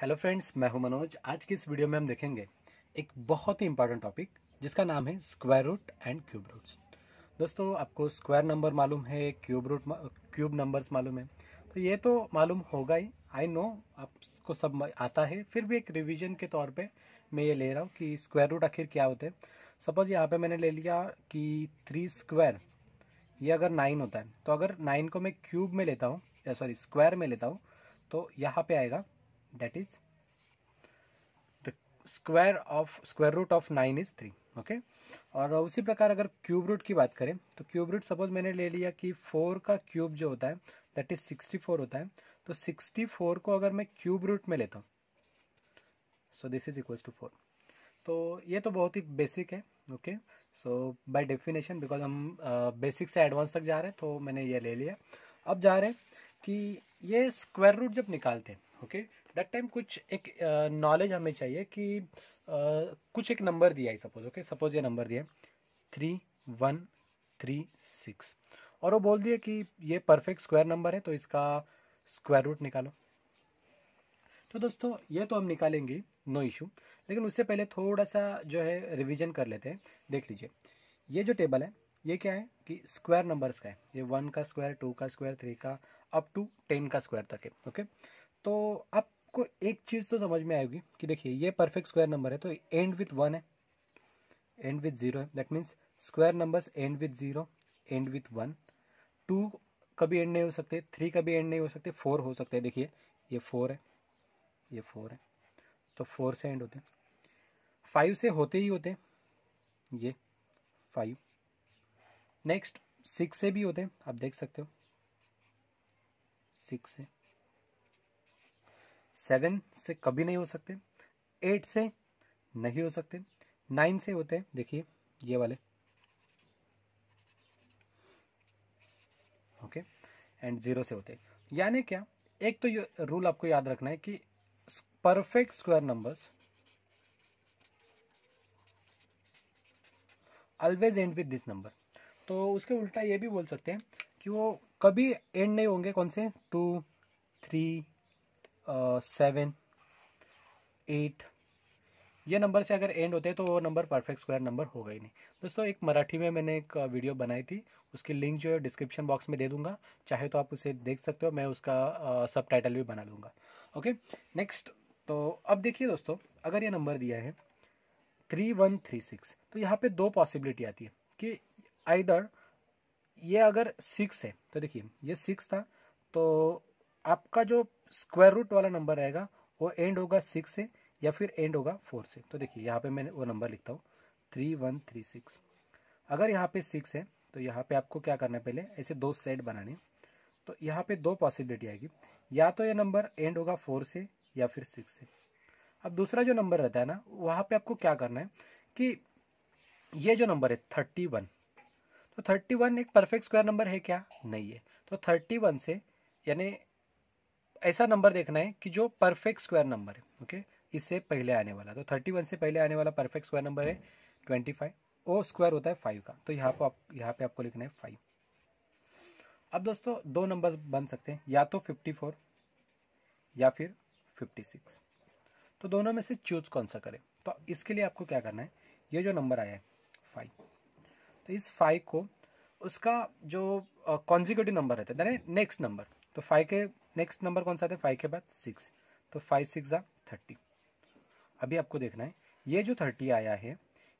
Hello friends, मैं हूं मनोज। आज की इस वीडियो में हम देखेंगे एक बहुत ही इंपॉर्टेंट टॉपिक जिसका नाम है square root and cube roots. दोस्तों, आपको स्क्वायर नंबर मालूम है, क्यूब नंबर्स मालूम है, तो ये तो मालूम होगा ही। आई नो आपको सब आता है, फिर भी एक रिवीजन के तौर पे मैं ये ले रहा हूँ कि स्क्वायर रूट आखिर क्या होते हैं। सपोज यहाँ पे मैंने ले लिया कि 3 स्क्वायर, ये अगर 9 होता है, तो अगर 9 को मैं क्यूब में लेता हूँ या सॉरी स्क्वायर में लेता हूँ तो यहाँ पे आएगा that is square root of 9 is 3। Okay, और उसी प्रकार अगर क्यूब रूट की बात करें तो क्यूब रूट सपोज मैंने ले लिया कि 4 का क्यूब जो होता है दैट इज 64 होता है। तो 64 को अगर मैं क्यूब रूट में लेता हूँ so this is equals to 4। तो ये तो बहुत ही बेसिक है। Okay, so by definition because हम बेसिक से एडवांस तक जा रहे हैं तो मैंने ये ले लिया। अब जा रहे हैं कि ये स्क्वायर रूट जब निकालते हैं, ओके, दैट टाइम कुछ एक नॉलेज हमें चाहिए कि कुछ एक नंबर दिया है। सपोज ये नंबर दिया है 3136 और वो बोल दिया कि ये परफेक्ट स्क्वायर नंबर है तो इसका स्क्वायर रूट निकालो। तो दोस्तों, ये तो हम निकालेंगे, नो इशू, लेकिन उससे पहले थोड़ा सा जो है रिवीजन कर लेते हैं। देख लीजिए, ये जो टेबल है ये क्या है कि स्क्वायर नंबर्स का है। ये 1 का स्क्वायर, 2 का स्क्वायर, 3 का अप टू 10 का स्क्वायर तक है। ओके, तो आपको एक चीज़ तो समझ में आएगी कि देखिए ये परफेक्ट स्क्वायर नंबर है तो एंड विथ 1 है, एंड विथ 0 है। That means square numbers and with 0, and with 1। 2 कभी एंड नहीं हो सकते, 3 कभी एंड नहीं हो सकते, 4 हो सकते हैं। देखिए ये 4 है, ये 4 है, तो 4 से एंड होते हैं। 5 से होते ही होते हैं, ये 5। नेक्स्ट 6 से भी होते हैं, आप देख सकते हो 6 से। 7 से कभी नहीं हो सकते, 8 से नहीं हो सकते, 9 से होते हैं, देखिए ये वाले। ओके, एंड 0 से होते हैं। यानी क्या, एक तो ये रूल आपको याद रखना है कि perfect square numbers always and with this number. तो उसके उल्टा ये भी बोल सकते हैं कि वो कभी एंड नहीं होंगे। कौन से? 2, 3, 7, 8, ये नंबर से अगर एंड होते हैं तो वो नंबर परफेक्ट स्क्वायर नंबर होगा ही नहीं। दोस्तों, एक मराठी में मैंने एक वीडियो बनाई थी, उसकी लिंक जो है डिस्क्रिप्शन बॉक्स में दे दूंगा, चाहे तो आप उसे देख सकते हो। मैं उसका सब टाइटल भी बना लूँगा। Okay, next. तो अब देखिए दोस्तों, अगर ये नंबर दिया है 3136, तो यहाँ पे दो पॉसिबिलिटी आती है कि आइदर ये अगर 6 है तो देखिए ये 6 था, तो आपका जो स्क्वायर रूट वाला नंबर रहेगा वो एंड होगा 6 से या फिर एंड होगा 4 से। तो देखिए यहाँ पे मैंने वो नंबर लिखता हूँ 3136। अगर यहाँ पे 6 है तो यहाँ पे आपको क्या करना है, पहले ऐसे दो सेट बनाने। तो यहाँ पे दो पॉसिबिलिटी आएगी, या तो ये नंबर एंड होगा 4 से या फिर 6 से। अब दूसरा जो नंबर रहता है ना, वहाँ पे आपको क्या करना है कि ये जो नंबर है 31, तो 31 एक परफेक्ट स्क्वायर नंबर है क्या? नहीं है। तो 31 से यानी ऐसा नंबर देखना है कि जो परफेक्ट स्क्वायर नंबर है। ओके, इससे पहले आने वाला, तो 31 से पहले आने वाला परफेक्ट स्क्वायर नंबर है 25। ओ स्क्वायर होता है 5 का, तो यहाँ पे आपको लिखना है 5। अब दोस्तों, दो नंबर्स बन सकते हैं, या तो 54 या फिर 56। तो दोनों में से चूज कौन सा करें? तो इसके लिए आपको क्या करना है, ये जो नंबर आया है 5, तो इस 5 को उसका जो कॉन्जिक्यूटिव नंबर रहता है नेक्स्ट नंबर, तो 5 के नेक्स्ट नंबर कौन सा था? 5 के बाद 6, तो 5 6 जा 30। अभी आपको देखना है ये जो 30 आया है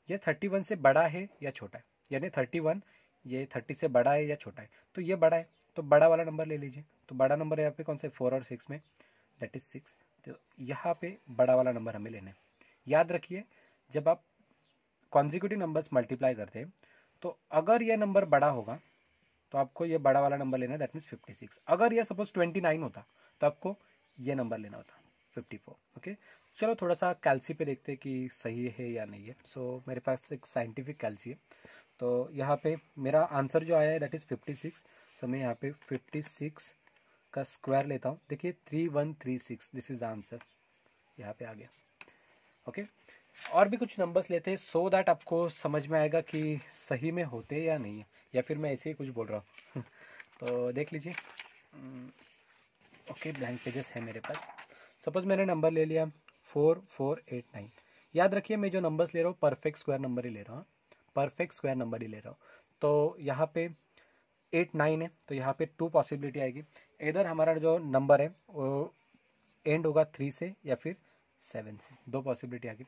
ये 31 से बड़ा है या छोटा है, यानी 31 ये 30 से बड़ा है या छोटा है। तो ये बड़ा है तो बड़ा वाला नंबर ले लीजिए। तो बड़ा नंबर यहाँ पे कौन सा है? 4 और 6 में, दैट इज 6। तो यहाँ पे बड़ा वाला नंबर हमें लेना है। याद रखिए, जब आप कॉन्जिक्यूटिव नंबर्स मल्टीप्लाई करते हैं तो अगर ये नंबर बड़ा होगा तो आपको ये बड़ा वाला नंबर लेना है, दैट मीन्स 56। अगर ये सपोज 29 होता तो आपको ये नंबर लेना होता 54। ओके, चलो थोड़ा सा कैल्सी पे देखते हैं कि सही है या नहीं है। सो मेरे पास एक साइंटिफिक कैल्सी है, तो यहाँ पे मेरा आंसर जो आया है दैट इज़ 56। सो मैं यहाँ पे 56 का स्क्वायर लेता हूँ। देखिए 3136, दिस इज द आंसर, यहाँ पे आ गया। ओके, और भी कुछ नंबर्स लेते हैं सो दैट आपको समझ में आएगा कि सही में होते या नहीं है, या फिर मैं ऐसे ही कुछ बोल रहा हूँ। तो देख लीजिए। ओके, ब्लैंक पेजेस है मेरे पास। सपोज मैंने नंबर ले लिया 4489। याद रखिए मैं जो नंबर्स ले रहा हूँ परफेक्ट स्क्वायर नंबर ही ले रहा हूँ, परफेक्ट स्क्वायर नंबर ही ले रहा हूँ। तो यहाँ पे 89 है, तो यहाँ पे 2 पॉसिबिलिटी आएगी। इधर हमारा जो नंबर है वो एंड होगा 3 से या फिर 7 से, 2 पॉसिबिलिटी आ गई।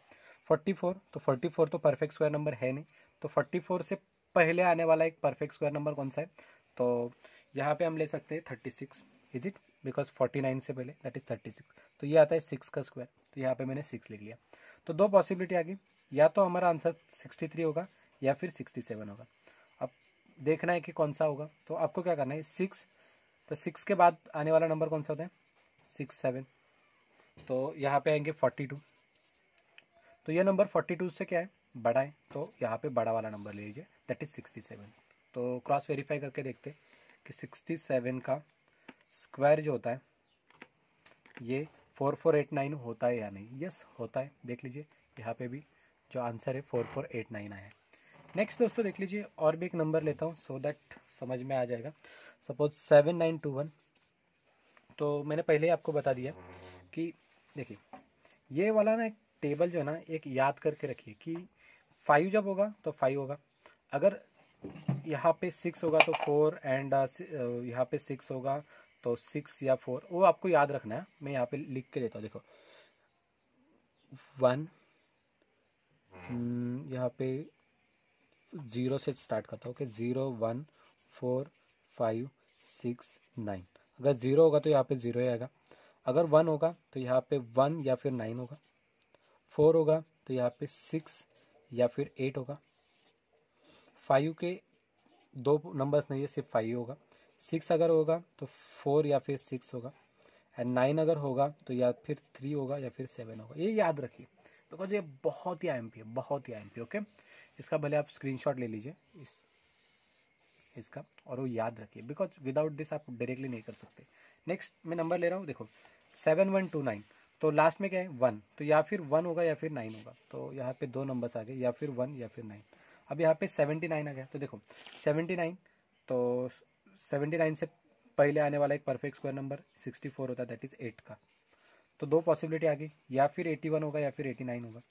44, तो 44 तो परफेक्ट स्क्वायर नंबर है नहीं, तो 44 से पहले आने वाला एक परफेक्ट स्क्वायर नंबर कौन सा है? तो यहाँ पे हम ले सकते हैं 36, इज इट? बिकॉज 49 से पहले दैट इज 36, तो ये आता है 6 का स्क्वायर, तो यहाँ पे मैंने 6 लिख लिया। तो 2 पॉसिबिलिटी आ गई, या तो हमारा आंसर 63 होगा या फिर 67 होगा। अब देखना है कि कौन सा होगा, तो आपको क्या करना है 6, तो 6 के बाद आने वाला नंबर कौन सा होता है? 6 7, तो यहाँ पे आएंगे 42, तो ये नंबर 42 से क्या है? बड़ा है, तो यहाँ पे बड़ा वाला नंबर ले लीजिए दैट इज 67। तो क्रॉस वेरीफाई करके देखते हैं कि 67 का स्क्वायर जो होता है ये 4489 होता है या नहीं। यस होता है, देख लीजिए यहाँ पे भी जो आंसर है 4489 आया है। नेक्स्ट दोस्तों देख लीजिए, और भी एक नंबर लेता हूँ सो दैट समझ में आ जाएगा। सपोज 7921, तो मैंने पहले ही आपको बता दिया कि देखिए ये वाला ना एक टेबल जो है ना एक याद करके रखिए कि 5 जब होगा तो 5 होगा, अगर यहाँ पे 6 होगा तो 4 एंड यहाँ पे 6 होगा तो 6 या 4, वो आपको याद रखना है। मैं यहाँ पे लिख के देता हूँ, देखो 1, यहाँ पे 0 से स्टार्ट करता हूँ कि 0 1 4 5 6 9, अगर 0 होगा तो यहाँ पे 0 ही आएगा, अगर 1 होगा तो यहाँ पे 1 या फिर 9 होगा, 4 होगा तो यहाँ पे 6 या फिर 8 होगा, 5 के 2 नंबर्स नहीं है सिर्फ 5 होगा, 6 अगर होगा तो 4 या फिर 6 होगा, एंड 9 अगर होगा तो या फिर 3 होगा या फिर 7 होगा। ये याद रखिए बिकॉज ये बहुत ही आईएमपी है, बहुत ही आईएमपी। ओके, इसका भले आप स्क्रीनशॉट ले लीजिए इसका, और वो याद रखिए बिकॉज विदाउट दिस आप डायरेक्टली नहीं कर सकते। नेक्स्ट मैं नंबर ले रहा हूँ, देखो 7129, तो लास्ट में क्या है 1, तो या फिर 1 होगा या फिर 9 होगा, तो यहाँ पे 2 नंबर्स आ गए, या फिर 1 या फिर 9। अब यहाँ पे 79 आ गया, तो देखो 79, तो 79 से पहले आने वाला एक परफेक्ट स्क्वायर नंबर 64 होता है दैट इज 8 का, तो 2 पॉसिबिलिटी आ गई, या फिर 81 होगा या फिर 89 होगा।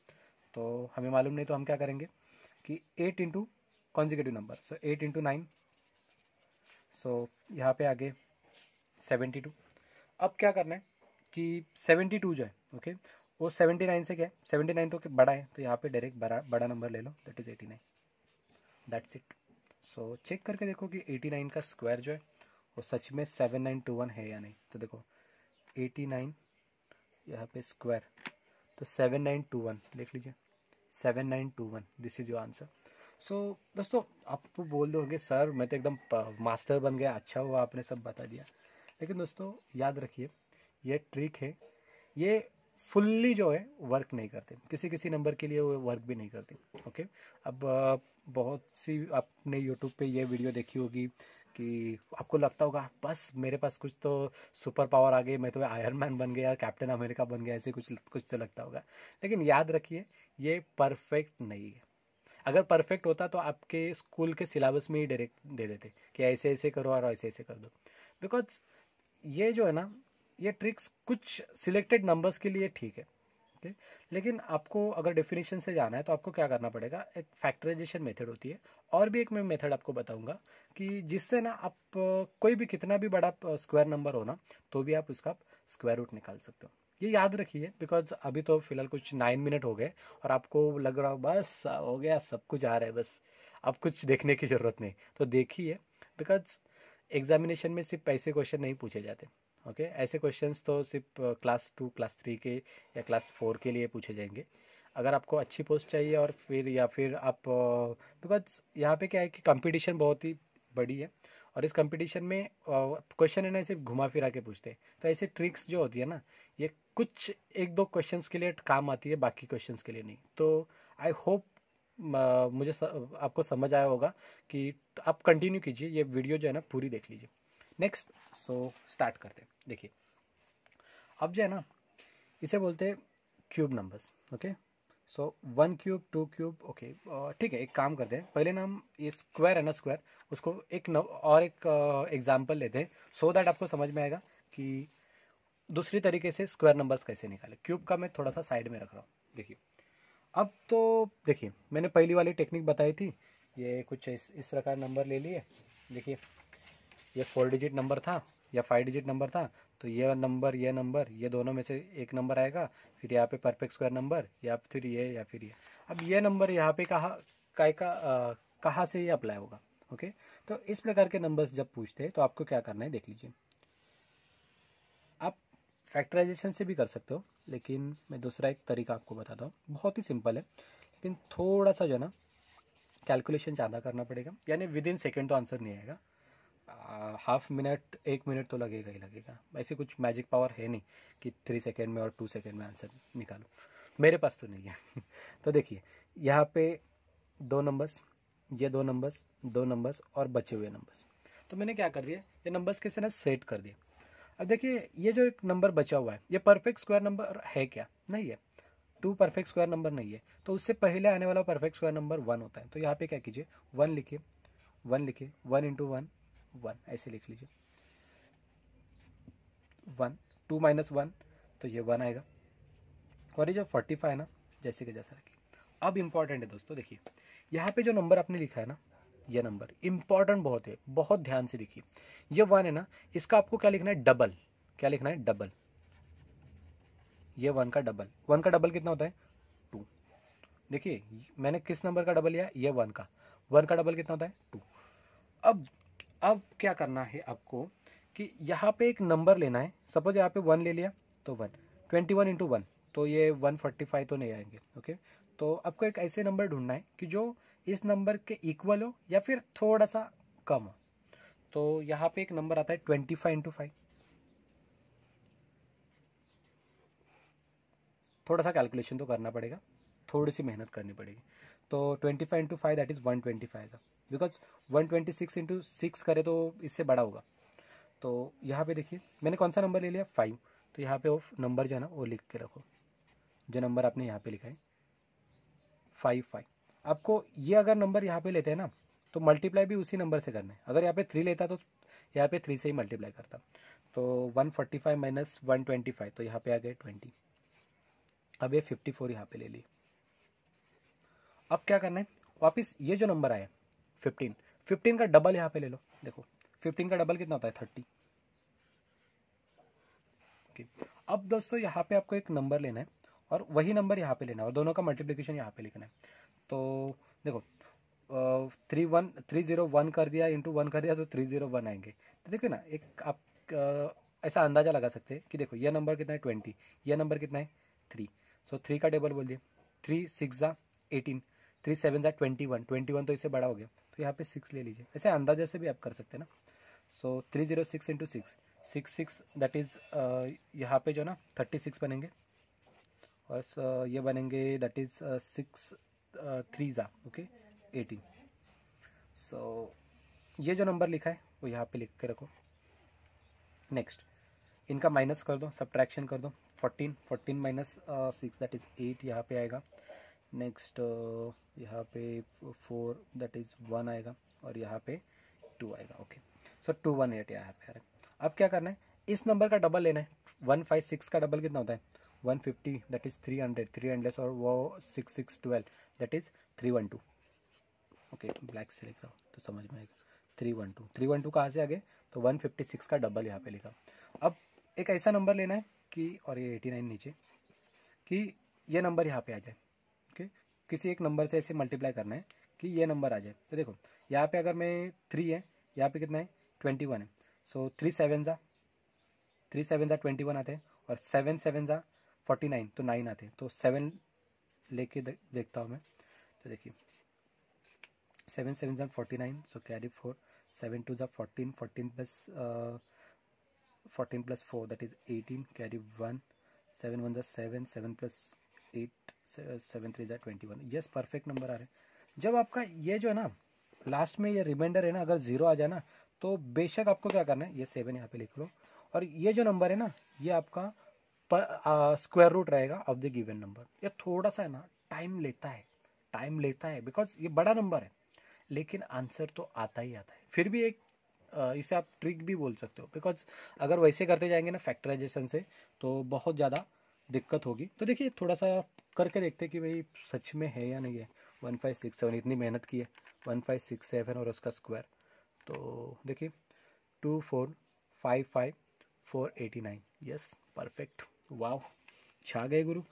तो हमें मालूम नहीं तो हम क्या करेंगे कि 8 इंटू कॉन्जिक्यूटिव नंबर, सो 8 इंटू 9, सो यहाँ पे आगे 72। अब क्या करना है कि 72 जो है ओके वो 79 से क्या है, 79 तो बड़ा है, तो यहाँ पे डायरेक्ट बड़ा नंबर ले लो that is 89, that's it. So check करके देखो कि 89 का स्क्वायर जो है वो सच में 7921 है या नहीं। तो देखो 89 यहाँ पे स्क्वायर, तो 7921 लिख लीजिए, 7921 दिस इज योर आंसर। सो दोस्तों आप बोल दोगे सर मैं तो एकदम मास्टर बन गया, अच्छा हुआ आपने सब बता दिया, लेकिन दोस्तों याद रखिए ये ट्रिक है, ये फुल्ली जो है वर्क नहीं करते, किसी किसी नंबर के लिए वो वर्क भी नहीं करते। ओके, अब बहुत सी आपने यूट्यूब पे ये वीडियो देखी होगी कि आपको लगता होगा बस मेरे पास कुछ तो सुपर पावर आ गई, मैं तो आयरन मैन बन गया, कैप्टन अमेरिका बन गया, ऐसे कुछ कुछ तो लगता होगा, लेकिन याद रखिए ये परफेक्ट नहीं है। अगर परफेक्ट होता तो आपके स्कूल के सिलेबस में ही डायरेक्ट दे देते कि ऐसे ऐसे करो और ऐसे ऐसे कर दो, बिकॉज ये जो है ना ये ट्रिक्स कुछ सिलेक्टेड नंबर्स के लिए ठीक है ओके, लेकिन आपको अगर डेफिनेशन से जाना है तो आपको क्या करना पड़ेगा, एक फैक्टराइजेशन मेथड होती है, और भी एक मैं मेथड आपको बताऊंगा कि जिससे ना आप कोई भी कितना भी बड़ा स्क्वायर नंबर हो ना तो भी आप उसका स्क्वायर रूट निकाल सकते हो। ये याद रखिए बिकॉज अभी तो फिलहाल कुछ 9 मिनट हो गए और आपको लग रहा हो बस हो गया सब कुछ आ रहा है, बस अब कुछ देखने की ज़रूरत नहीं, तो देखिए बिकॉज एग्जामिनेशन में सिर्फ ऐसे क्वेश्चन नहीं पूछे जाते। ओके ऐसे क्वेश्चंस तो सिर्फ क्लास 2 क्लास 3 के या क्लास 4 के लिए पूछे जाएंगे। अगर आपको अच्छी पोस्ट चाहिए और फिर या फिर आप बिकॉज यहाँ पे क्या है कि कंपटीशन बहुत ही बड़ी है, और इस कंपटीशन में क्वेश्चन है ना सिर्फ घुमा फिरा के पूछते हैं, तो ऐसे ट्रिक्स जो होती है ना ये कुछ 1-2 क्वेश्चंस के लिए काम आती है, बाकी क्वेश्चंस के लिए नहीं। तो आई होप आपको समझ आया होगा कि आप कंटिन्यू कीजिए, ये वीडियो जो है ना पूरी देख लीजिए। नेक्स्ट सो स्टार्ट करते हैं। देखिए अब जो है ना इसे बोलते हैं cube numbers. Okay so 1 cube 2 cube okay ठीक है, एक काम करते हैं पहले ना हम ये स्क्वायर है ना स्क्वायर उसको एक और एक एग्जाम्पल लेते हैं सो दैट आपको समझ में आएगा कि दूसरी तरीके से स्क्वायर नंबर्स कैसे निकाले, क्यूब का मैं थोड़ा सा साइड में रख रहा हूँ। देखिए अब तो देखिए मैंने पहली वाली टेक्निक बताई थी, ये कुछ इस प्रकार नंबर ले लिए। देखिए ये 4 डिजिट नंबर था या 5 डिजिट नंबर था, तो ये नंबर ये दोनों में से एक नंबर आएगा, फिर यहाँ पे परफेक्ट स्क्वायर नंबर या फिर ये या फिर ये। अब ये नंबर यहाँ पे कहाँ से ये अप्लाई होगा। ओके, तो इस प्रकार के नंबर्स जब पूछते हैं तो आपको क्या करना है देख लीजिए। आप फैक्टराइजेशन से भी कर सकते हो, लेकिन मैं दूसरा एक तरीका आपको बताता हूँ, बहुत ही सिंपल है, लेकिन थोड़ा सा जो है ना कैलकुलेशन ज़्यादा करना पड़ेगा, यानी विद इन सेकेंड तो आंसर नहीं आएगा, हाफ मिनट 1 मिनट तो लगेगा ही लगेगा। ऐसी कुछ मैजिक पावर है नहीं कि 3 सेकेंड में और 2 सेकेंड में आंसर निकालो, मेरे पास तो नहीं है। तो देखिए यहाँ पे 2 नंबर्स, ये 2 नंबर्स, 2 नंबर्स और बचे हुए नंबर्स, तो मैंने क्या कर दिया, ये नंबर्स कैसे ना सेट कर दिया। अब देखिए ये जो एक नंबर बचा हुआ है ये परफेक्ट स्क्वायर नंबर है क्या, नहीं है। 2 परफेक्ट स्क्वायर नंबर नहीं है, तो उससे पहले आने वाला परफेक्ट स्क्वायर नंबर 1 होता है। तो यहाँ पे क्या कीजिए 1 लिखिए, 1 लिखिए, 1 इंटू 1 1 ऐसे लिख लीजिए, 1 2 माइनस 1 तो ये 1 आएगा, और ये जो 45 है ना जैसे कि जैसा रखिए। अब इंपॉर्टेंट है दोस्तों, देखिए यहाँ पे जो नंबर आपने लिखा है ना, ये नंबर इंपॉर्टेंट बहुत है, बहुत ध्यान से देखिए। ये 1 है ना, इसका आपको क्या लिखना है, डबल। क्या लिखना है, डबल। ये 1 का डबल, 1 का डबल कितना होता है 2। देखिए मैंने किस नंबर का डबल लिया, ये 1 का, 1 का डबल कितना होता है 2। अब क्या करना है आपको कि यहाँ पे एक नंबर लेना है, सपोज यहाँ पे 1 ले लिया तो 1, 21 इंटू 1 तो ये 145 तो नहीं आएंगे। ओके, तो आपको एक ऐसे नंबर ढूंढना है कि जो इस नंबर के इक्वल हो या फिर थोड़ा सा कम हो। तो यहाँ पे एक नंबर आता है 25 इंटू 5, थोड़ा सा कैलकुलेशन तो करना पड़ेगा, थोड़ी सी मेहनत करनी पड़ेगी। तो 25 इंटू 5 दैट इज़ 125 का, बिकॉज 126 इंटू 6 करे तो इससे बड़ा होगा। तो यहाँ पे देखिए मैंने कौन सा नंबर ले लिया 5, तो यहाँ पे वो नंबर जो है ना वो लिख के रखो, जो नंबर आपने यहाँ पे लिखा है 5 आपको ये अगर नंबर यहाँ पे लेते हैं ना तो मल्टीप्लाई भी उसी नंबर से करना है। अगर यहाँ पे 3 लेता तो यहाँ पे 3 से ही मल्टीप्लाई करता। तो 145 माइनस 125 तो यहाँ पे आ गए 20। अब ये 54 यहाँ पे ले ली। अब क्या करना है, वापस ये जो नंबर आया 15 का डबल यहाँ पे ले लो। देखो 15 का डबल कितना होता है 30। ओके, अब दोस्तों यहाँ पे आपको एक नंबर लेना है और वही नंबर यहाँ पे लेना है और दोनों का मल्टीप्लिकेशन यहाँ पे लिखना है। तो देखो 301 कर दिया इंटू 1 कर दिया तो 301 आएंगे। तो देखो ना एक आप ऐसा अंदाजा लगा सकते हैं कि देखो ये नंबर कितना है 20, ये नंबर कितना है 3, सो 3 का टेबल बोल दिए, 3 6 ज़ा 18, 3 7 ज़ा 21, 21 तो इससे बड़ा हो गया तो यहाँ पे 6 ले लीजिए। ऐसे अंदाजे से भी आप कर सकते हैं ना। सो 306 इंटू 6 6 दैट इज़ यहाँ पे जो ना 36 बनेंगे और ये बनेंगे दैट इज़ 6 3 ज़ा ओके 18। सो ये जो नंबर लिखा है वो यहाँ पे लिख के रखो। नेक्स्ट इनका माइनस कर दो, सब्ट्रैक्शन कर दो, 14 माइनस 6 दैट इज़ 8 यहाँ पे आएगा। नेक्स्ट यहाँ पे 4 दैट इज़ 1 आएगा और यहाँ पे 2 आएगा। ओके, सो 218 यहाँ पे आ रहा है। अब क्या करना है, इस नंबर का डबल लेना है। 156 का डबल कितना होता है 150 दैट इज़ 300 और वो 6 12 दैट इज़ 312। ओके, ब्लैक से लिख रहा हूँ तो समझ में आएगा। 312 कहाँ से आ गए, तो 156 का डबल यहाँ पे लिखा। अब एक ऐसा नंबर लेना है कि, और ये 89 नीचे, कि ये नंबर यहाँ पे आ जाए। ओके, किसी एक नंबर से ऐसे मल्टीप्लाई करना है कि ये नंबर आ जाए। तो देखो यहाँ पे अगर मैं 3 है, यहाँ पे कितना है 21 है, सो 3 7 ज़ा 21 आते हैं और 7 7 ज़ा 49 तो 9 आते हैं। तो 7 लेके देखता हूँ मैं। तो देखिए 7 7 ज़ा 49 सो कैरी 4, 7 2 ज़ा 14, 14 प्लस 4 दैट इज़ 18 कैरी 1, 7 1 ज़ा 7, 7 प्लस 8 7 3 ज़ा 21। यस, परफेक्ट नंबर आ रहे हैं। जब आपका ये जो है ना लास्ट में ये रिमाइंडर है ना अगर 0 आ जाए ना तो बेशक आपको क्या करना है, ये 7 यहाँ पे लिख लो और ये जो नंबर है ना ये आपका स्क्वायर रूट रहेगा ऑफ द गिवन नंबर। ये थोड़ा सा है ना टाइम लेता है बिकॉज ये बड़ा नंबर है, लेकिन आंसर तो आता ही आता है। फिर भी एक इसे आप ट्रिक भी बोल सकते हो, बिकॉज अगर वैसे करते जाएंगे ना फैक्टराइजेशन से तो बहुत ज़्यादा दिक्कत होगी। तो देखिए थोड़ा सा करके देखते कि भाई सच में है या नहीं है। 1567 इतनी मेहनत की है, 1567 और उसका स्क्वायर, तो देखिए 2455489, यस परफेक्ट, वाह छा गए गुरु।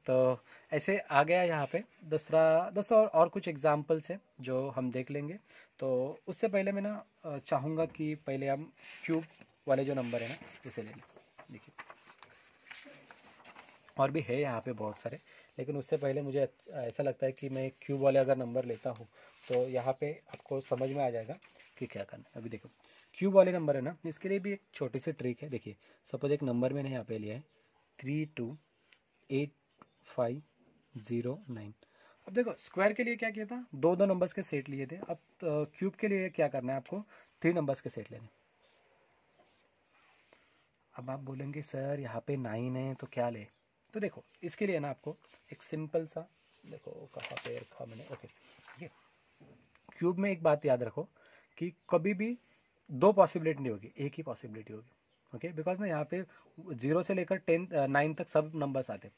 तो ऐसे आ गया यहाँ पे दूसरा दूसरा और कुछ एग्जाम्पल्स हैं जो हम देख लेंगे। तो उससे पहले मैं ना चाहूँगा कि पहले हम क्यूब वाले जो नंबर है ना उसे ले लें। देखिए और भी है यहाँ पे बहुत सारे, लेकिन उससे पहले मुझे ऐसा लगता है कि मैं क्यूब वाले अगर नंबर लेता हूँ तो यहाँ पे आपको समझ में आ जाएगा कि क्या करना है। अभी देखो क्यूब वाले नंबर है ना, इसके लिए भी एक छोटी सी ट्रिक है। देखिए सपोज एक नंबर मैंने यहाँ पे लिया है 328509। अब देखो स्क्वायर के लिए क्या किया था, दो दो नंबर्स के सेट लिए थे। अब क्यूब के लिए क्या करना है आपको, 3 नंबर्स के सेट लेने। अब आप बोलेंगे सर यहाँ पे 9 है तो क्या ले, तो देखो इसके लिए ना आपको एक सिंपल सा, देखो कहाँ पे रखा मैंने, ओके ठीक है। क्यूब में एक बात याद रखो कि कभी भी दो पॉसिबिलिटी नहीं होगी, एक ही पॉसिबिलिटी होगी, ओके। बिकॉज ना यहाँ पे 0 से लेकर 9 तक सब नंबर्स आते हैं।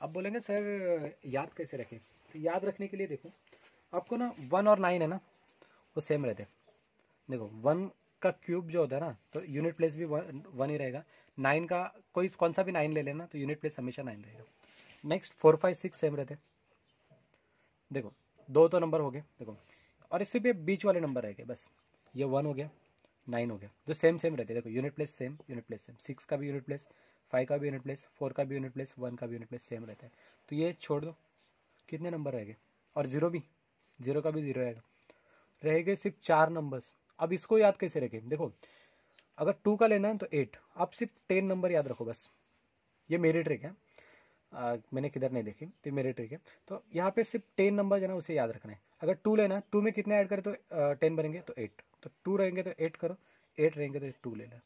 अब बोलेंगे सर याद कैसे रखें, तो याद रखने के लिए देखो आपको ना 1 और 9 है ना वो सेम रहते हैं। देखो 1 का क्यूब जो होता है ना तो यूनिट प्लेस भी 1 ही रहेगा। 9 का कोई कौन सा भी 9 ले लेना तो यूनिट प्लेस हमेशा 9 रहेगा। नेक्स्ट 4 5 6 सेम रहते हैं। देखो दो तो नंबर हो गए देखो, और इससे भी बीच वाले नंबर रह गए बस। ये 1 हो गया, 9 हो गया, जो सेम सेम रहते हैं। देखो unit place same, unit place same, 6 का भी यूनिट प्लेस, 5 का भी यूनिट प्लेस, 4 का भी यूनिट प्लेस, 1 का भी यूनिट प्लेस सेम रहता है। तो ये छोड़ दो, कितने नंबर रह गए, और जीरो भी, जीरो का भी जीरो रहेगा, रह गए सिर्फ 4 नंबर्स। अब इसको याद कैसे रखें, देखो अगर 2 का लेना है तो 8, आप सिर्फ 10 नंबर याद रखो बस। ये मेरी ट्रिक है, मैंने किधर नहीं देखी, तो मेरी ट्रिक है। तो यहाँ पे सिर्फ 10 नंबर जो है ना उसे याद रखना है। अगर 2 लेना है, 2 में कितने ऐड करें तो 10 बनेंगे तो 8, तो 2 रहेंगे तो 8 करो, 8 रहेंगे तो 2 ले लो।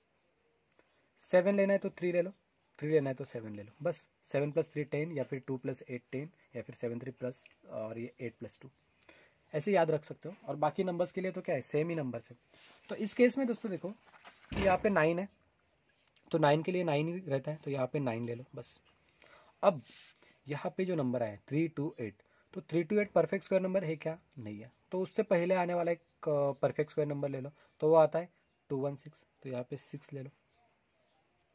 7 लेना है तो 3 ले लो, 3 लेना है तो 7 ले लो बस। 7 + 3 10, या फिर 2 + 8 10, या फिर 7 3 प्लस और ये 8 + 2, ऐसे याद रख सकते हो। और बाकी नंबर्स के लिए तो क्या है, सेम ही नंबर है। तो इस केस में दोस्तों देखो कि यहाँ पे 9 है तो 9 के लिए 9 ही रहता है, तो यहाँ पे 9 ले लो बस। अब यहाँ पे जो नंबर आया 328, तो 328 परफेक्ट स्क्वायर नंबर है क्या, नहीं है। तो उससे पहले आने वाला एक परफेक्ट स्क्वायर नंबर ले लो, तो वो आता है 216, तो यहाँ पे 6 ले लो,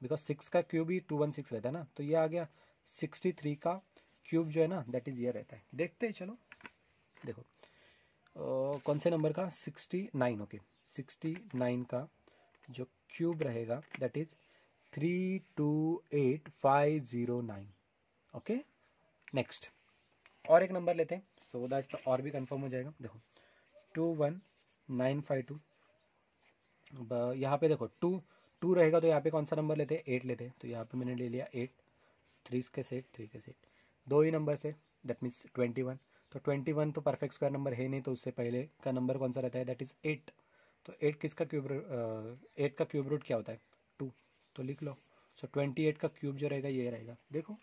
बिकॉज 6 का क्यूब ही 216 रहता है ना। तो ये आ गया 63 का क्यूब जो है ना दैट इज ये रहता है। देखते हैं चलो, देखो कौन से नंबर का, 69, ओके 69 का जो क्यूब रहेगा दैट इज 328509, ओके। नेक्स्ट और एक नंबर लेते हैं सो दैट और भी कंफर्म हो जाएगा। देखो 21952, यहाँ पे देखो 2 2 रहेगा तो यहाँ पे कौन सा नंबर लेते हैं, 8 लेते हैं, तो यहाँ पे मैंने ले लिया 8। 3 के सेट, 3 के सेट, दो ही नंबर से, दैट मीन्स 21। तो 21 तो परफेक्ट स्क्वायर नंबर है नहीं, तो उससे पहले का नंबर कौन सा रहता है, दैट इज 8। तो 8 किसका क्यूब, 8 का क्यूब रूट क्या होता है, 2, तो लिख लो। सो 28 का क्यूब जो रहेगा ये रहेगा, देखो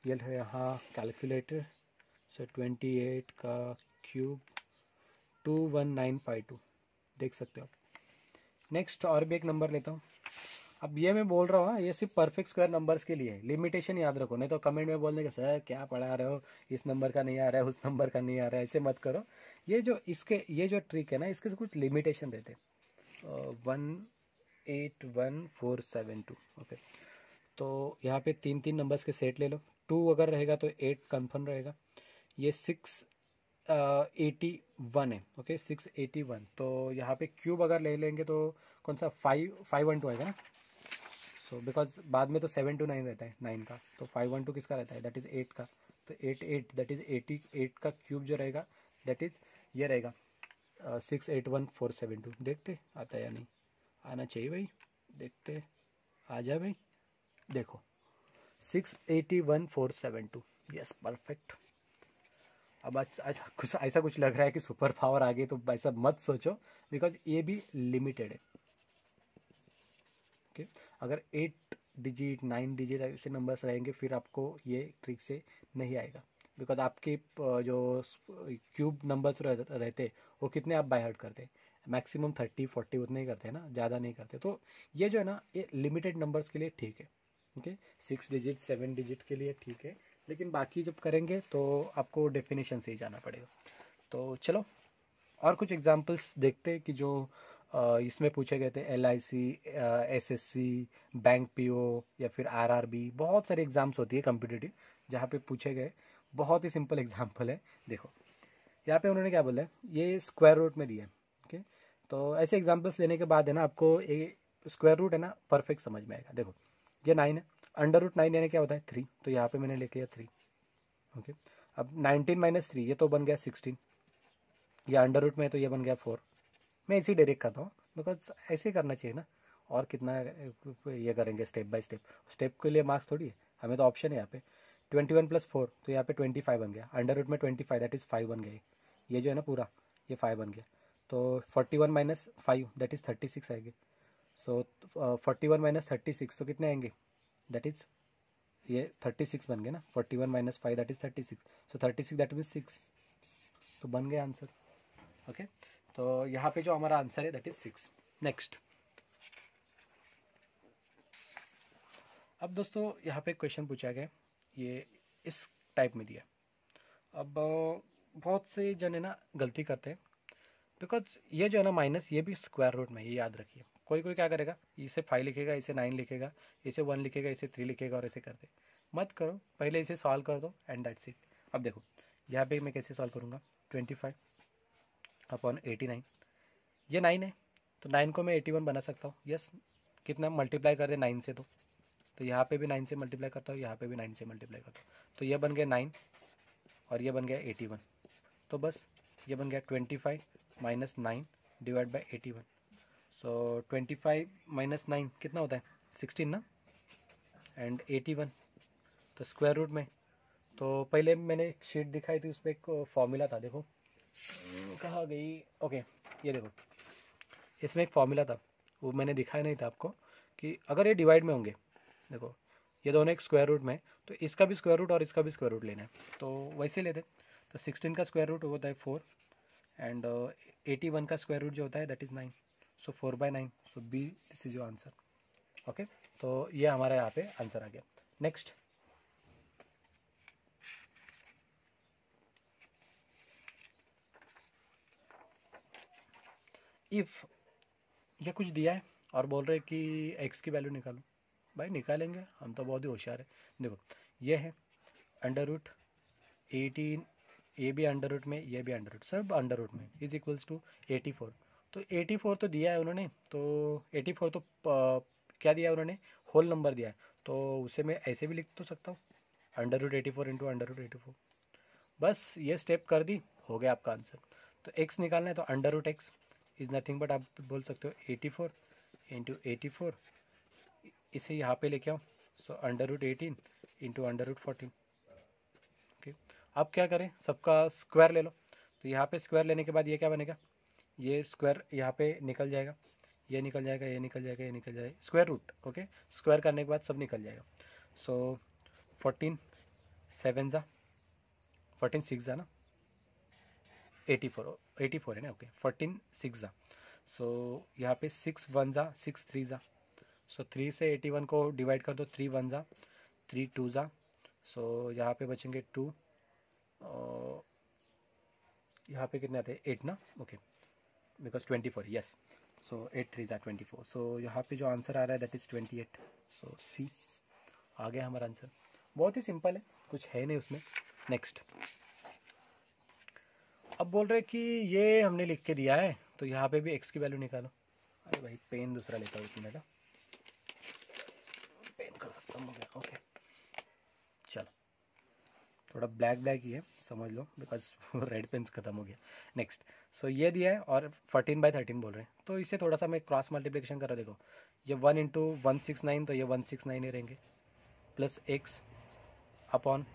ये है यहाँ कैलकुलेटर। सो 28 का क्यूब 21952, देख सकते हो आप। नेक्स्ट और भी एक नंबर लेता हूँ। अब ये मैं बोल रहा हूँ ये सिर्फ परफेक्ट स्क्वायर नंबर्स के लिए है, लिमिटेशन याद रखो, नहीं तो कमेंट में बोलने के सर क्या पढ़ा रहे हो, इस नंबर का नहीं आ रहा है, उस नंबर का नहीं आ रहा है, ऐसे मत करो। ये जो ट्रिक है ना इसके कुछ लिमिटेशन रहते हैं। 181472, ओके। तो यहाँ पे 3 नंबर्स के सेट ले लो, 2 अगर रहेगा तो 8 कन्फर्म रहेगा। ये 681 है, ओके 681। तो यहाँ पे क्यूब अगर ले लेंगे तो कौन सा 512 आएगा ना। सो बिकॉज बाद में तो 729 रहता है 9 का, तो 512 किसका रहता है, दैट इज 8 का। तो 8 दैट इज 88 का क्यूब जो रहेगा दैट इज ये रहेगा 681472। देखते आता है या नहीं, आना चाहिए भाई, देखते आ जाए भाई। देखो 681472, यस परफेक्ट। अब आज कुछ ऐसा कुछ लग रहा है कि सुपर पावर आ गई, तो ऐसा मत सोचो, बिकॉज ये भी लिमिटेड है, ओके। अगर 8 डिजिट 9 डिजिट ऐसे नंबर्स रहेंगे फिर आपको ये ट्रिक से नहीं आएगा, बिकॉज आपके जो क्यूब नंबर्स रहते वो कितने आप बाय हार्ट करते, मैक्सिमम 30-40 उतने ही करते हैं ना, ज़्यादा नहीं करते। तो ये जो है ना, ये लिमिटेड नंबर्स के लिए ठीक है, ओके। 6 डिजिट 7 डिजिट के लिए ठीक है, लेकिन बाकी जब करेंगे तो आपको डेफिनेशन से ही जाना पड़ेगा। तो चलो और कुछ एग्जांपल्स देखते हैं कि जो इसमें पूछे गए थे। LIC, SSC, बैंक PO या फिर RRB, बहुत सारे एग्जाम्स होती है कम्पिटिटिव जहाँ पे पूछे गए। बहुत ही सिंपल एग्जाम्पल है, देखो यहाँ पे उन्होंने क्या बोला है, ये स्क्वायर रूट में दिया है, ओके। तो ऐसे एग्जाम्पल्स लेने के बाद है ना, आपको ये स्क्वायर रूट है ना परफेक्ट समझ में आएगा। देखो ये 9 है, अंडर रूट 9 यानी क्या होता है 3, तो यहाँ पे मैंने लिख लिया 3, ओके। अब 19 - 3 ये तो बन गया 16, ये अंडर रूट में है तो ये बन गया 4। मैं इसी डायरेक्ट करता हूँ बिकॉज ऐसे ही करना चाहिए ना, और कितना ये करेंगे स्टेप बाय स्टेप। स्टेप के लिए मार्क्स थोड़ी है, हमें तो ऑप्शन है यहाँ पे। 21 + 4 तो यहाँ पे 25 बन गया, अंडर रूट में 25 दैट इज़ 5 बन गया, ये जो है ना पूरा ये 5 बन गया। तो 41 - 5 दैट इज़ 36 आएगी। सो 41 - 36 तो कितने आएंगे, दैट इज़ ये 36 बन गए ना। 41 - 5 that is 36, so 36 that means 6, तो बन गया आंसर, ओके। तो यहाँ पे जो हमारा आंसर है दैट इज 6। नेक्स्ट, अब दोस्तों यहाँ पे क्वेश्चन पूछा गया, ये इस टाइप में दिया। अब बहुत से जन है ना गलती करते हैं, बिकॉज ये जो है ना माइनस, ये भी स्क्वायर रूट में, ये याद रखिए। कोई कोई क्या करेगा, इसे 5 लिखेगा, इसे 9 लिखेगा, इसे 1 लिखेगा, इसे 3 लिखेगा और ऐसे करते। मत करो, पहले इसे सॉल्व कर दो एंड दैट्स इट। अब देखो यहाँ पे मैं कैसे सॉल्व करूँगा, 25/89, ये 9 है तो 9 को मैं 81 बना सकता हूँ, यस। कितना मल्टीप्लाई कर दे 9 से, तो यहाँ पे भी 9 से मल्टीप्लाई करता हूँ, यहाँ पे भी 9 से मल्टीप्लाई करता हूँ, तो ये बन गया 9 और ये बन गया 81। तो बस ये बन गया 25 - 9 डिवाइड बाई 81। सो 25 - 9 कितना होता है 16 ना, एंड 81 तो स्क्वायर रूट में। तो पहले मैंने एक शीट दिखाई थी, उसमें एक फॉर्मूला था, देखो कहाँ गई, ओके ये देखो, इसमें एक फॉर्मूला था, वो मैंने दिखाया नहीं था आपको, कि अगर ये डिवाइड में होंगे, देखो ये दोनों एक स्क्वायर रूट में, तो इसका भी स्क्वायर रूट और इसका भी स्क्वायर रूट लेना है, तो वैसे लेते। तो 16 का स्क्वायर रूट होता है 4 एंड 81 का स्क्वायर रूट जो होता है that is 9, so 4/9, so be this is your answer, okay. तो ये हमारा यहाँ पे आंसर आ गया। नेक्स्ट, इफ़ ये कुछ दिया है और बोल रहे हैं कि एक्स की वैल्यू निकालो, भाई निकालेंगे, हम तो बहुत ही होशियार है। देखो ये है अंडर रूट 18, ये भी अंडर रूट में, ये भी अंडर रूट, सब अंडर रूट में, इज इक्वल्स टू 84। तो 84 तो दिया है उन्होंने, तो 84 तो क्या दिया है उन्होंने, होल नंबर दिया है, तो उसे मैं ऐसे भी लिख तो सकता हूँ, under root 84 into under root 84। बस ये स्टेप कर दी, हो गया आपका आंसर। तो एक्स निकालना है तो under root x is nothing but, आप बोल सकते हो 84 इंटू 84, इसे यहाँ पे लेके आओ, so under root 18 into under root 14, okay. अब क्या करें, सबका स्क्वायर ले लो, तो यहाँ पे स्क्वायर लेने के बाद ये क्या बनेगा, ये स्क्वायर यहाँ पे निकल जाएगा, ये निकल जाएगा, ये निकल जाएगा, ये निकल जाएगा, स्क्वायर रूट, ओके। स्क्वायर करने के बाद सब निकल जाएगा। सो 14 7 ज़ा 14 6 ज़ा ना 84 है ना, ओके। 14 6 ज़ा, सो यहाँ पे 6 1 ज़ा 6 3 ज़ा, सो 3 से 81 को डिवाइड कर दो, 3 1 ज़ा 3 2 ज़ा, सो यहाँ पे बचेंगे 2, यहाँ पे कितने आते हैं 8 ना, ओके, बिकॉज 24, यस। सो 8 3 ज़ा 24, सो यहाँ पे जो आंसर आ रहा है दैट इज़ 28, सो सी आ गया हमारा आंसर। बहुत ही सिंपल है, कुछ है नहीं उसमें। नेक्स्ट, अब बोल रहे कि ये हमने लिख के दिया है, तो यहाँ पे भी एक्स की वैल्यू निकालो। अरे भाई पेन दूसरा लेता हूँ, एक मिनट, पेन का खत्म हो गया, ओके। चलो थोड़ा ब्लैक ब्लैक ही है, समझ लो, बिकॉज रेड पेन खत्म हो गया। नेक्स्ट, सो ये दिया है और 14/13 बोल रहे हैं, तो इसे थोड़ा सा मैं क्रॉस मल्टीप्लिकेशन कर रहा, देखो ये 1 इंटू 169, तो ये 169 ही रहेंगे, प्लस एक्स अपॉन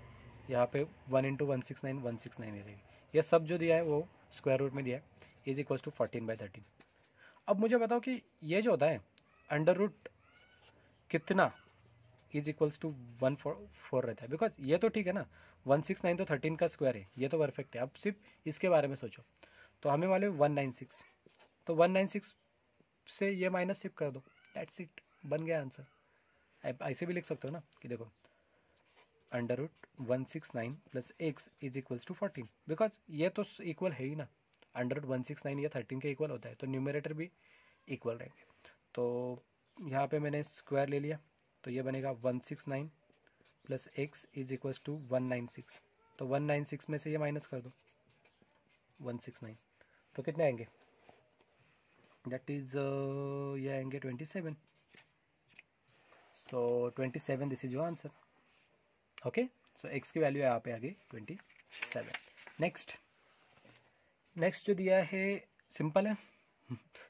यहाँ पे 1 इंटू 169 169 ही रहेगी। ये सब जो दिया है वो स्क्वायर रूट में दिया है, इज इक्वल्स टू 14/13। अब मुझे बताओ कि ये जो होता है अंडर रूट कितना इज इक्वल्स टू 1/4 रहता है, बिकॉज ये तो ठीक है ना, 169 तो 13 का स्क्वायर है, ये तो परफेक्ट है। अब सिर्फ इसके बारे में सोचो, तो हमें वाले 196, तो 196 से ये माइनस शिफ्ट कर दो, दैट्स इट, बन गया आंसर। ऐसे भी लिख सकते हो ना कि देखो √169 plus x is equals to 14, because ये तो इक्वल है ही ना, √169 ये 13 के इक्वल होता है, तो न्यूमरेटर भी इक्वल रहेंगे। तो यहाँ पे मैंने स्क्वायर ले लिया, तो ये बनेगा 169 plus x is equals to 196, तो 196 में से ये माइनस कर दो 169, तो कितने आएंगे, दैट इज ये आएंगे 27, सो 27 this is your answer. Okay, so x की वैल्यू यहाँ पे आ गई 27। नेक्स्ट जो दिया है सिंपल है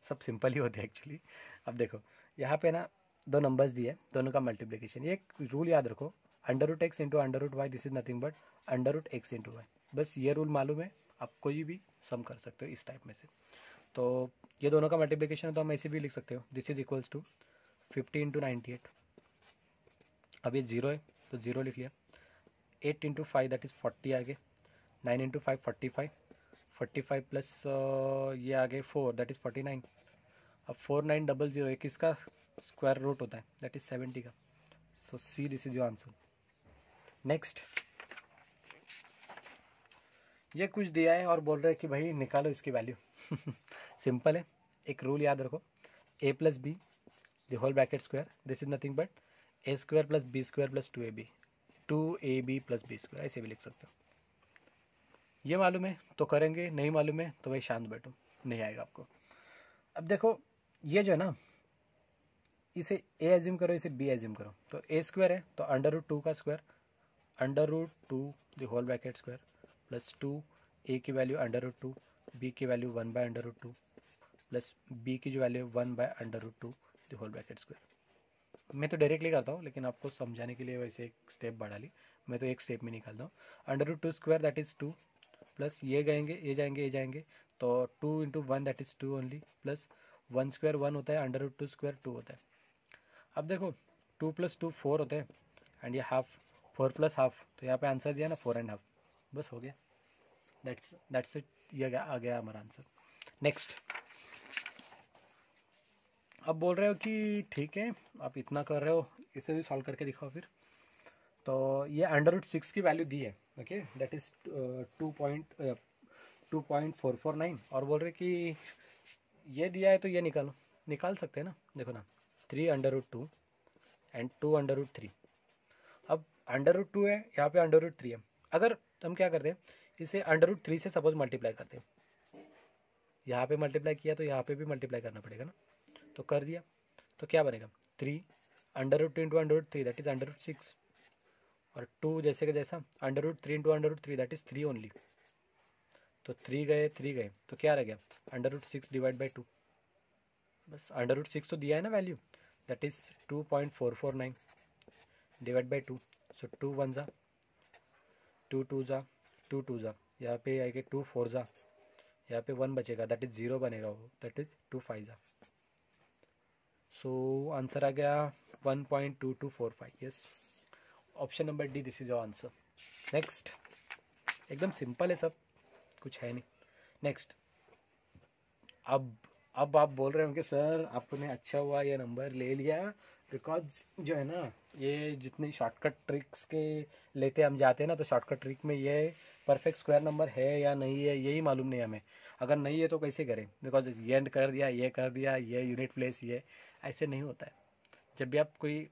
सब सिंपल ही होते हैं एक्चुअली। अब देखो यहाँ पे ना दो नंबर्स दिए, दोनों का मल्टीप्लिकेशन, ये एक रूल याद रखो, √x into √y this is nothing but √x into y, बस ये रूल मालूम है, आप कोई भी सम कर सकते हो इस टाइप में से। तो ये दोनों का मल्टीप्लिकेशन है, तो हम ऐसे भी लिख सकते हो, this is equals to 50 into 98, अब ये 0 है तो 0 लिख लिया, 8 इंटू 5 दैट इज़ 40 आ गए, 9 इंटू 5 45, 45 प्लस ये आ गए 4 दैट इज़ 49, अब 4900 एक इसका स्क्वायर रूट होता है दैट इज़ 70 का, so see this is your answer. Next ये कुछ दिया है और बोल रहे हैं कि भाई निकालो इसकी वैल्यू सिंपल है, एक रूल याद रखो, a plus b the whole bracket square this is nothing but a square plus b square plus 2ab plus b square, ऐसे भी लिख सकते हो। ये मालूम है तो करेंगे, नहीं मालूम है तो भाई शांत बैठो, नहीं आएगा आपको। अब देखो ये जो है ना, इसे a एज्यूम करो, इसे b एज्यूम करो, तो a स्क्वायर है तो √2 का square, √2 the whole bracket square plus 2 a की वैल्यू √2, b की वैल्यू 1/√2 प्लस b की जो वैल्यू है 1/√2 द होल ब्रैकेट स्क्वायर। मैं तो डायरेक्टली करता हूँ, लेकिन आपको समझाने के लिए वैसे एक स्टेप बढ़ा ली, मैं तो एक स्टेप में निकालता हूँ, √2 स्क्वायर दैट इज़ 2 प्लस ये जाएंगे, तो 2 into 1 that is 2 only, plus 1 square 1 होता है, √2 स्क्वायर 2 होता है। अब देखो 2 प्लस 2 4 होते हैं, एंड ये हाफ, 4 प्लस हाफ, तो यहाँ पे आंसर दिया ना 4.5, बस हो गया, दैट्स इट, ये आ गया हमारा आंसर। नेक्स्ट अब बोल रहे हो कि ठीक है आप इतना कर रहे हो, इसे भी सॉल्व करके दिखाओ फिर। तो ये √6 की वैल्यू दी है, ओके, दैट इज 2.449, और बोल रहे कि ये दिया है तो ये निकाल सकते हैं ना, देखो ना 3√2 एंड 2√3, अब √2 है यहाँ पे √3 है, अगर हम क्या करते हैं इसे √3 से सपोज मल्टीप्लाई करते हैं, यहाँ पे मल्टीप्लाई किया तो यहाँ पे भी मल्टीप्लाई करना पड़ेगा ना, तो कर दिया, तो क्या बनेगा 3 √2 इंटू √3 दैट इज √6, और 2 जैसे का जैसा √3 इंटू √3 दैट इज 3 ओनली, तो 3 गए तो क्या रह गया √6 डिवाइड बाई 2, बस √6 तो दिया है ना value, that is 2.449 divide by 2, सो 2 1 जा 2 2 जा 2 2 जा, यहाँ पे आएगा 2 4 जा, यहाँ पे 1 बचेगा दैट इज 0 बनेगा वो, दैट इज 2 5 जा, सो आंसर आ गया 1.2245, yes, option number D this is your answer. Next एकदम सिंपल है सब, कुछ है नहीं। नेक्स्ट अब आप बोल रहे होंगे सर आपने अच्छा हुआ ये नंबर ले लिया, बिकॉज जो है ना ये जितनी शॉर्टकट ट्रिक्स के लेते हम जाते हैं ना, तो शॉर्टकट ट्रिक में ये परफेक्ट स्क्वायर नंबर है या नहीं है यही मालूम नहीं हमें, अगर नहीं है तो कैसे करें, बिकॉज ये कर दिया ये यूनिट प्लेस, ये ऐसे नहीं होता है। जब भी आप कोई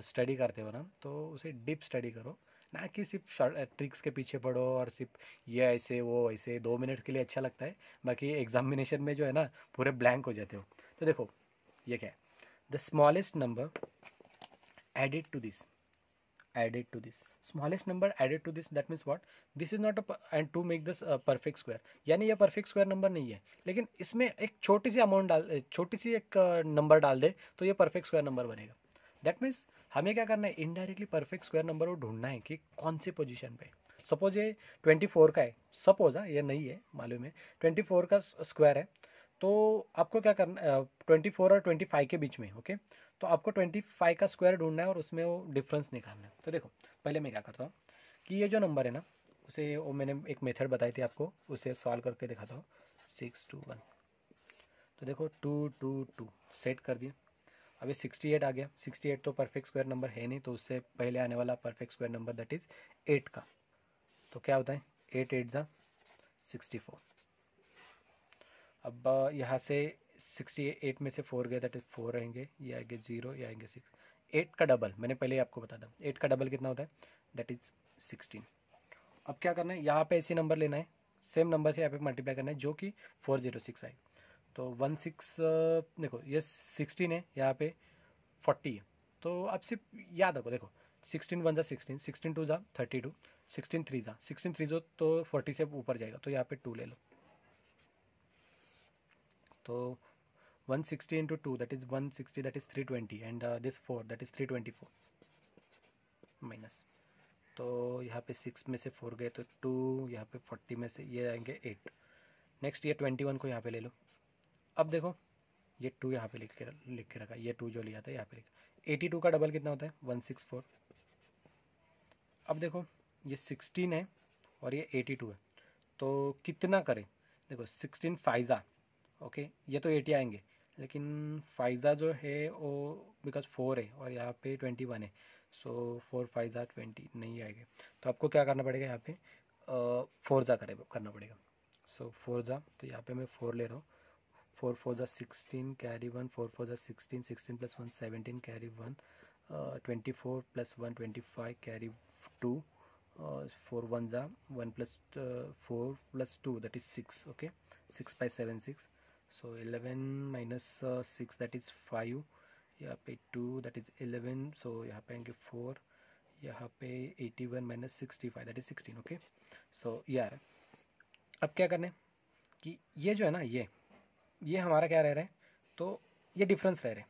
स्टडी करते हो ना तो उसे डीप स्टडी करो, ना कि सिर्फ ट्रिक्स के पीछे पढ़ो और सिर्फ ये ऐसे वो ऐसे 2 मिनट के लिए अच्छा लगता है, बाकी एग्जामिनेशन में जो है ना पूरे ब्लैंक हो जाते हो। तो देखो ये क्या है, the smallest number added to this smallest number added to this, that means what, this is not a and to make this perfect square, यानी ये परफेक्ट स्क्वायर नंबर नहीं है, लेकिन इसमें एक छोटी सी अमाउंट छोटी सी एक नंबर डाल दे तो ये परफेक्ट स्क्वायर नंबर बनेगा। दैट मीन्स हमें क्या करना है, इनडायरेक्टली परफेक्ट स्क्वायर नंबर को ढूंढना है कि कौन सी पोजीशन पे, सपोज ये 24 का है, सपोज ये नहीं है मालूम है 24 का स्क्वायर है, तो आपको क्या करना 24 और 25 के बीच में, ओके, तो आपको 25 का स्क्वायर ढूंढना है और उसमें वो डिफरेंस निकालना है। तो देखो पहले मैं क्या करता हूँ कि ये जो नंबर है ना उसे वो मैंने एक मेथड बताई थी आपको, उसे सॉल्व करके दिखाता हूँ 6 2 1। तो देखो 2 2 2 सेट कर दिया। अब ये 68 आ गया। 68 तो परफेक्ट स्क्वायर नंबर है नहीं, तो उससे पहले आने वाला perfect square number that is 8 का। तो क्या होता है 8 8 जा 64। अब यहाँ से 68 में से 4 गए दैट इज 4 रहेंगे, ये आएंगे 0, ये आएंगे 6। 8 का डबल मैंने पहले ही आपको बता दा, 8 का डबल कितना होता है दैट इज 16। अब क्या करना है, यहाँ पे ऐसे नंबर लेना है, सेम नंबर से यहाँ पे मल्टीप्लाई करना है जो कि 406 आए। तो 16 देखो ये 16 है, यहाँ पे 40 है। तो अब सिर्फ याद रखो, देखो 16 1 जा 16, 16 2 जा 32, 16 3 जा 16 3 जो तो 40 से ऊपर जाएगा, तो यहाँ पे 2 ले लो। तो 160 into 2 that is 160, that is 320, and this 4 that is 324 minus. तो यहाँ पे 6 में से 4 गए तो 2, यहाँ पे 40 में से ये आएंगे 8। नेक्स्ट ये 21 को यहाँ पे ले लो। अब देखो ये 2 यहाँ पे लिख के रखा, ये 2 जो लिया था यहाँ पे लिखा। 82 का डबल कितना होता है 164। अब देखो ये 16 है और ये 82 है, तो कितना करें, देखो 16 फाइजा, ओके ये तो 80 आएंगे, लेकिन फाइजा जो है वो बिकॉज 4 है और यहाँ पे 21 है, सो 4 फाइजा 20 नहीं आएंगे। तो आपको क्या करना पड़ेगा, यहाँ पे 4 जा करना पड़ेगा। सो 4 जा, तो यहाँ पे मैं 4 ले रहा हूँ। 4 4 जा 16 कैरी 1, 4 4 जा 16, 16 प्लस 1 17 कैरी 1, 24 प्लस 1 25 कैरी 2, 4 1 जा 1 plus 4 plus 2 that is 6, okay 6 by 7 6। So 11 minus 6 that is 5, यहाँ पे 2 that is 11, so यहाँ पे आएंगे 4, यहाँ पे 81 minus 65 that is 16, ओके। सो यार अब क्या करना है कि ये जो है ना ये हमारा क्या रह रहा है, तो ये डिफरेंस रह रहा है,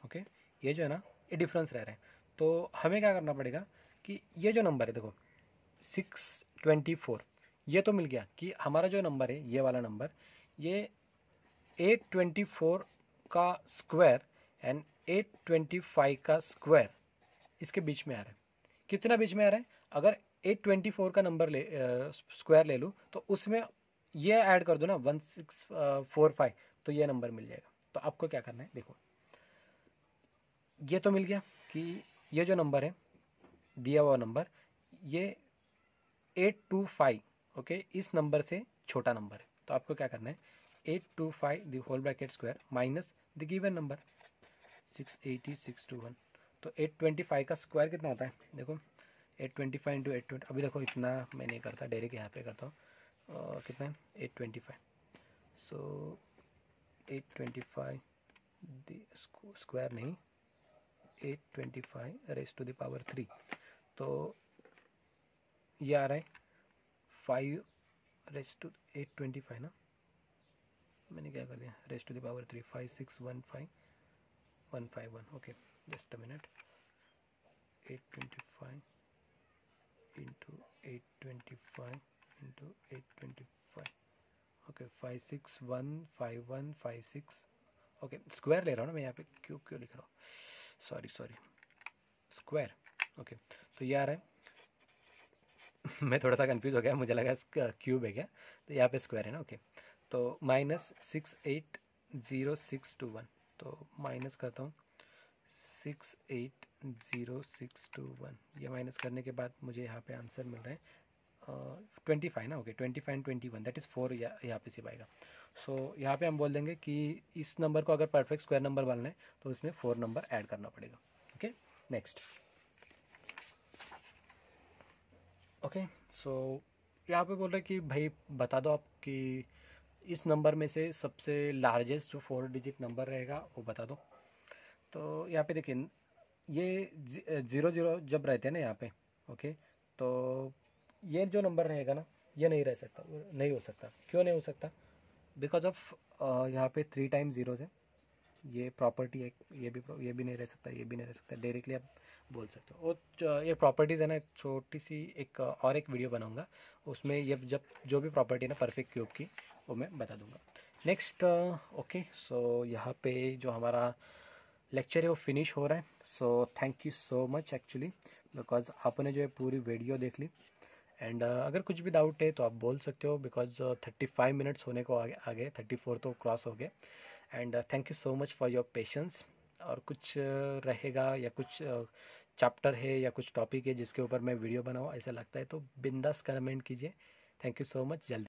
ओके ये जो है ना ये डिफरेंस रह रहा है। तो हमें क्या करना पड़ेगा कि ये जो नंबर है देखो 624, ये तो मिल गया कि हमारा जो नंबर है ये वाला नंबर, ये 824 का स्क्वायर एंड 825 का स्क्वायर इसके बीच में आ रहा है। कितना बीच में आ रहा है, अगर 824 का नंबर ले स्क्वायर ले लूँ तो उसमें ये ऐड कर दो ना 1645, तो ये नंबर मिल जाएगा। तो आपको क्या करना है, देखो ये तो मिल गया कि ये जो नंबर है दिया हुआ नंबर ये 825, ओके इस नंबर से छोटा नंबर है। तो आपको क्या करना है 825 the whole bracket square minus the given number 680 621। तो 825 का स्क्वायर कितना होता है, देखो 825 इंटू 820, अभी देखो इतना मैं नहीं करता, डायरेक्ट यहाँ पे करता हूँ। कितना है 825, सो 825 स्क्वायर नहीं 825 रेस टू द पावर 3, तो ये आ रहा है 5 रेस टू 825 ना, मैंने क्या कर दिया raise to the power 3, 5615 151, okay just a minute. 825 into 825 into 825, okay 5615 okay square ले रहा हूँ ना मैं, यहाँ पे क्यों लिख रहा हूँ, सॉरी स्क्वायर, ओके तो ये आ रहा है मैं थोड़ा सा कंफ्यूज हो गया, मुझे लगा क्यूब है क्या, तो यहाँ पे स्क्वायर है ना, ओके तो माइनस 680621, तो माइनस करता हूँ 680621, ये माइनस करने के बाद मुझे यहाँ पे आंसर मिल रहा है 25 ना, ओके 25 एंड 21 दैट इज़ 4 यहाँ पे सिर्फ आएगा। सो यहाँ पे हम बोल देंगे कि इस नंबर को अगर परफेक्ट स्क्वायर नंबर बनाना है तो इसमें 4 नंबर ऐड करना पड़ेगा, ओके नेक्स्ट। ओके सो यहाँ पे बोल रहे कि भाई बता दो आप कि इस नंबर में से सबसे लार्जेस्ट जो 4 डिजिट नंबर रहेगा वो बता दो। तो यहाँ पे देखिए ये 00 जब रहते हैं ना यहाँ पे, ओके तो ये जो नंबर रहेगा ना ये नहीं रह सकता, नहीं हो सकता। क्यों नहीं हो सकता, बिकॉज ऑफ यहाँ पे 3 टाइम जीरोज है, ये प्रॉपर्टी है, ये भी नहीं रह सकता, ये भी नहीं रह सकता, डायरेक्टली आप बोल सकते हो। और ये प्रॉपर्टीज़ है ना, छोटी सी एक और एक वीडियो बनाऊंगा उसमें ये जब जो भी प्रॉपर्टी है ना परफेक्ट क्यूब की वो मैं बता दूंगा। नेक्स्ट ओके सो यहाँ पे जो हमारा लेक्चर है वो फिनिश हो रहा है। So thank you so much actually, because आपने जो है पूरी वीडियो देख ली। एंड अगर कुछ भी डाउट है तो आप बोल सकते हो, बिकॉज 35 मिनट्स होने को आगे 34 तो क्रॉस हो गए। And thank you so much for your patience. और कुछ रहेगा या कुछ चैप्टर है या कुछ टॉपिक है जिसके ऊपर मैं वीडियो बनाऊँ ऐसा लगता है तो बिंदास कमेंट कीजिए। Thank you so much. जल्दी